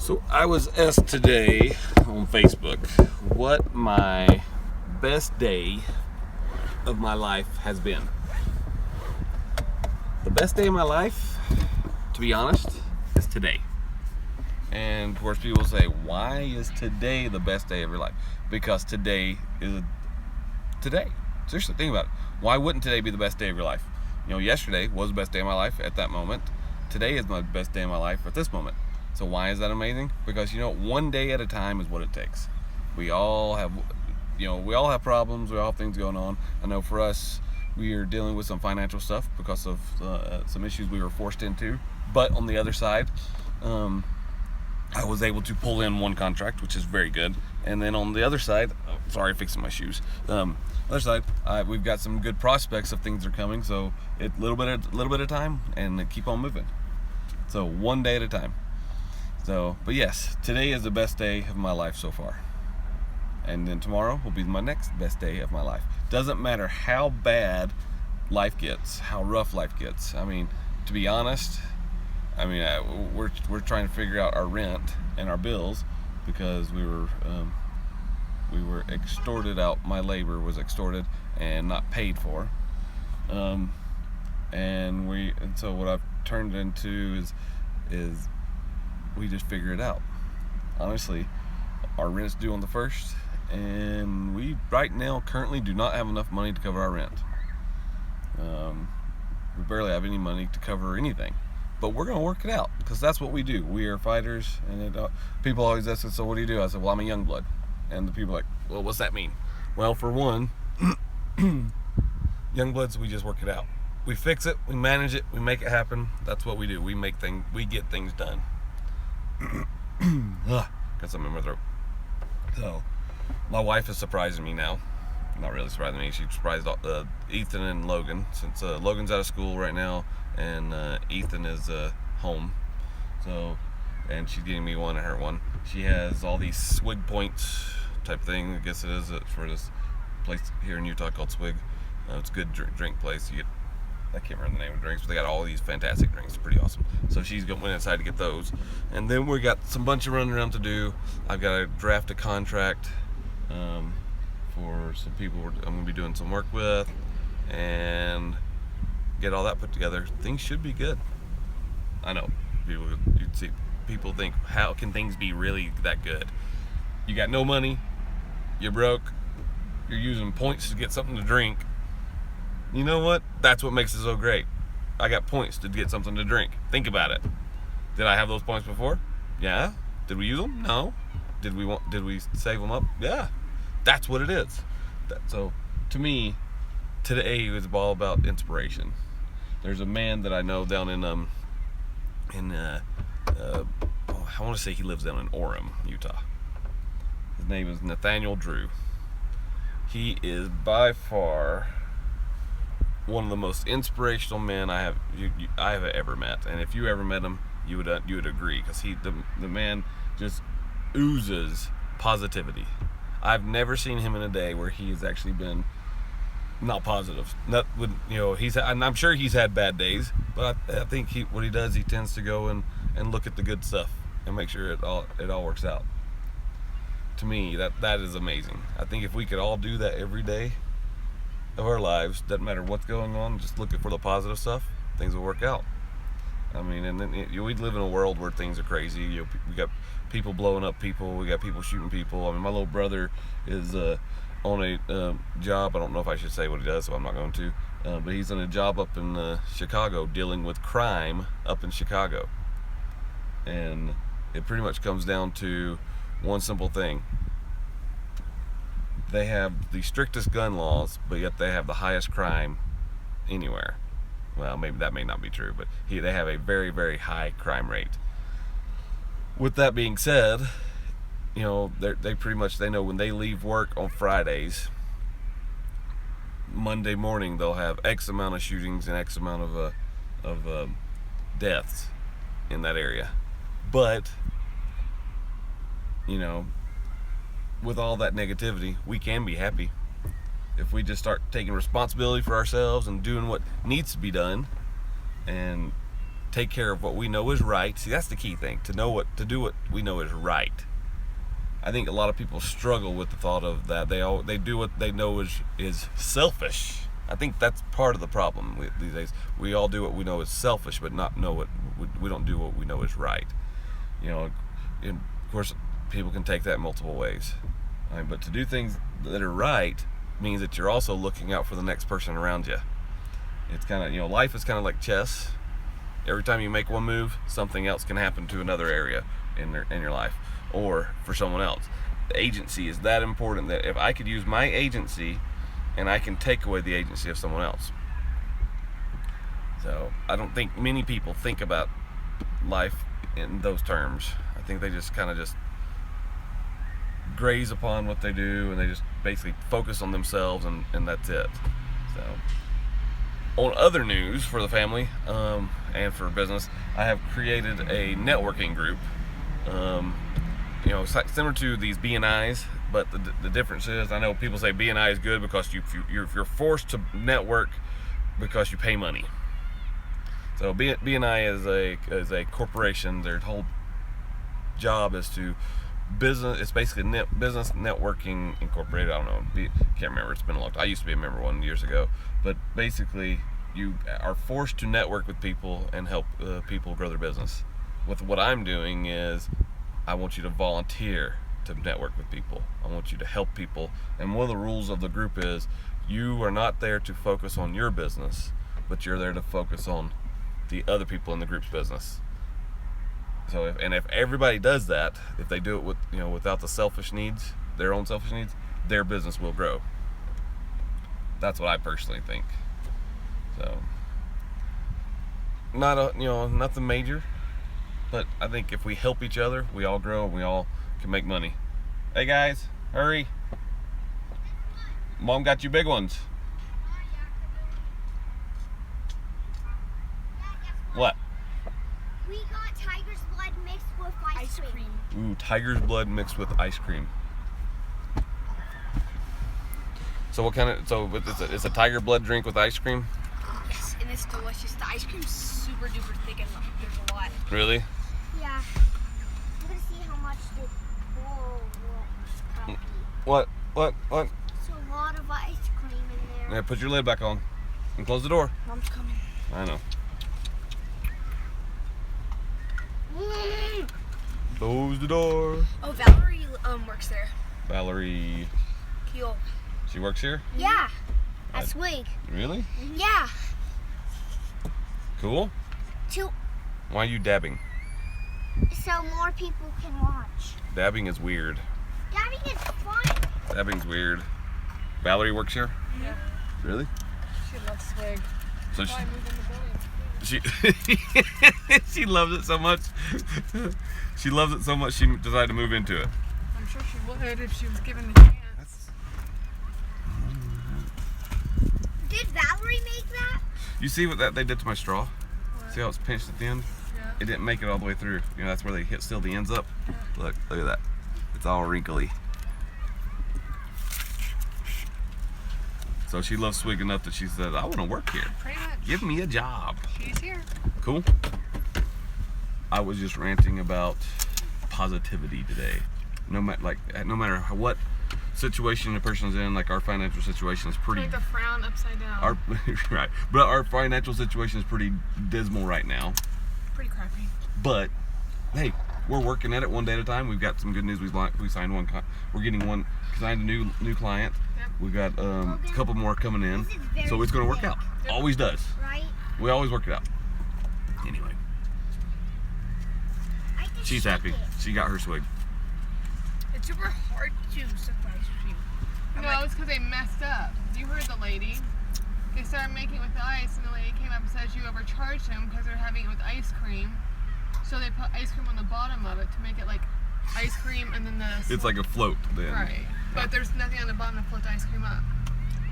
So I was asked today on Facebook what my best day of my life has been. The best day of my life, to be honest, is today. And of course people say, why is today the best day of your life? Because today is today. Seriously, think about it. Why wouldn't today be the best day of your life? Yesterday was the best day of my life at that moment. Today is my best day of my life at this moment. So why is that amazing? Because one day at a time is what it takes. We all have problems. We all have things going on. I know for us, we are dealing with some financial stuff because of some issues we were forced into. But on the other side, I was able to pull in one contract, which is very good. And then on the other side, fixing my shoes. Other side, we've got some good prospects of things that are coming. So a little bit of time, and keep on moving. So one day at a time. But yes, today is the best day of my life so far. And then tomorrow will be my next best day of my life. Doesn't matter how bad life gets, how rough life gets. I mean, to be honest, we're trying to figure out our rent and our bills because we were extorted out. My labor was extorted and not paid for. So what I've turned into is we just figure it out. Honestly, our rent's due on the 1st, and we right now currently do not have enough money to cover our rent. We barely have any money to cover anything, but we're going to work it out because that's what we do. We are fighters, and people always ask us, so what do you do? I said, well, I'm a young blood. And the people are like, well, what's that mean? Well, for one, young bloods, we just work it out. We fix it, we manage it, we make it happen. That's what we do. We get things done. Got something in my throat. So, my wife is surprising me now. Not really surprising me. She surprised Ethan and Logan, since Logan's out of school right now, and Ethan is home. So, and she's getting me one and her one. She has all these swig points type thing. I guess it is for this place here in Utah called Swig. It's a good drink place. I can't remember the name of the drinks, but they got all these fantastic drinks. It's pretty awesome. So she's went inside to get those. And then we got some bunch of running around to do. I've got to draft a contract for some people I'm going to be doing some work with and get all that put together. Things should be good. I know. People think, how can things be really that good? You got no money, you're broke, you're using points to get something to drink. You know what? That's what makes it so great. I got points to get something to drink. Think about it. Did I have those points before? Yeah. Did we use them? No. Did we save them up? Yeah. That's what it is. So to me, today is all about inspiration. There's a man that I know down in I want to say he lives down in Orem, Utah. His name is Nathaniel Drew. He is by far one of the most inspirational men I have ever met. And if you ever met him, you would agree, because the man just oozes positivity. I've never seen him in a day where he has actually been not positive. I'm sure he's had bad days, but I think what he does, he tends to go and look at the good stuff and make sure it all works out. To me, that is amazing. I think if we could all do that every day of our lives, doesn't matter what's going on, just looking for the positive stuff, things will work out. I mean, and then we live in a world where things are crazy. We got people blowing up people, we got people shooting people. I mean, my little brother is on a job. I don't know if I should say what he does, so I'm not going to. But he's on a job up in Chicago, dealing with crime up in Chicago. And it pretty much comes down to one simple thing. They have the strictest gun laws, but yet they have the highest crime anywhere. Well, maybe that may not be true, but they have a very, very high crime rate. With that being said, they pretty much, they know when they leave work on Fridays, Monday morning they'll have X amount of shootings and X amount of deaths in that area. But with all that negativity, we can be happy if we just start taking responsibility for ourselves and doing what needs to be done, and take care of what we know is right. See, that's the key thing, to do what we know is right. I think a lot of people struggle with the thought of that. They do what they know is selfish. I think that's part of the problem these days. We all do what we know is selfish, but we don't do what we know is right. You know, and of course, people can take that multiple ways. But to do things that are right means that you're also looking out for the next person around you. It's kind of, you know, life is kind of like chess. Every time you make one move, something else can happen to another area in your life, or for someone else. The agency is that important that if I could use my agency, and I can take away the agency of someone else. So I don't think many people think about life in those terms. I think they just kind of just graze upon what they do, and they just basically focus on themselves, and that's it. So on other news for the family and for business, I have created a networking group. You know, similar to these BNIs, but the difference is, I know people say BNI is good because you're forced to network because you pay money. So BNI is a corporation. Their whole job is to business. It's basically Business Networking Incorporated. I don't know. Can't remember. It's been a long time. I used to be a member one years ago. But basically, you are forced to network with people and help people grow their business. With what I'm doing is, I want you to volunteer to network with people. I want you to help people. And one of the rules of the group is, you are not there to focus on your business, but you're there to focus on the other people in the group's business. So if everybody does that, if they do it without the selfish needs, their own selfish needs, their business will grow. That's what I personally think. So nothing major, but I think if we help each other, we all grow and we all can make money. Hey guys, hurry. Mom got you big ones. What? We got tiger's blood mixed with ice cream. Ooh, tiger's blood mixed with ice cream. So what kind of, so it's a tiger blood drink with ice cream? Yes, and it's delicious. The ice cream's super duper thick and there's a lot. Really? Yeah. I'm gonna see how much the What? It's a lot of ice cream in there. Yeah, put your lid back on and close the door. Mom's coming. I know. Mm. Close the door. Oh, Valerie works there. Valerie, Keel. she works here? Yeah. At Swig. Really? Yeah. Cool. So Why are you dabbing? more people can watch. Dabbing is weird. Daddy, it's fun. Dabbing's weird. Valerie works here? Yeah. Really? She loves Swig. So That's why I moved in the building. she loves it so much. She loves it so much she decided to move into it. I'm sure she would if she was given the chance. Did Valerie make that? You see what they did to my straw? What? See how it's pinched at the end? Yeah. It didn't make it all the way through. You know, that's where they hit still the ends up. Yeah. Look at that. It's all wrinkly. So she loves Swig enough that she said, I want to work here. Pretty much. Give me a job. She's here. Cool. I was just ranting about positivity today. No matter what situation a person's in, like our financial situation is pretty. Like the frown upside down. Right, but our financial situation is pretty dismal right now. Pretty crappy. But hey, we're working at it one day at a time. We've got some good news. We signed one. We're getting signed a new client. Yep. We've got a couple more coming in, This is very so it's going to work thick. out. Always does. Right? We always work it out. Anyway, I can she's shake happy. it. She got her Swig. It's super hard to suck the ice cream. No, it's because they messed up. You heard the lady. They started making it with the ice, and the lady came up and said you overcharged them because they're having it with ice cream. So they put ice cream on the bottom of it to make it like ice cream, and then the It's like a float then. right. But there's nothing on the bottom to float the ice cream up.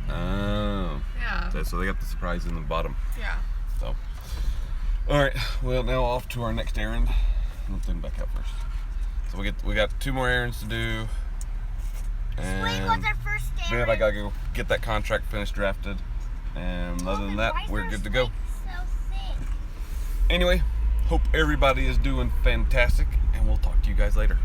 Oh. Yeah. So they got the surprise in the bottom. Yeah. So. All right. Well, now off to our next errand. Let's them back out first. So we got 2 more errands to do. Swig was And our first then errand. I gotta go get that contract finished drafted. And other than that, Why is we're our good to go. Swig so thick? Anyway, Hope everybody is doing fantastic, and we'll talk to you guys later.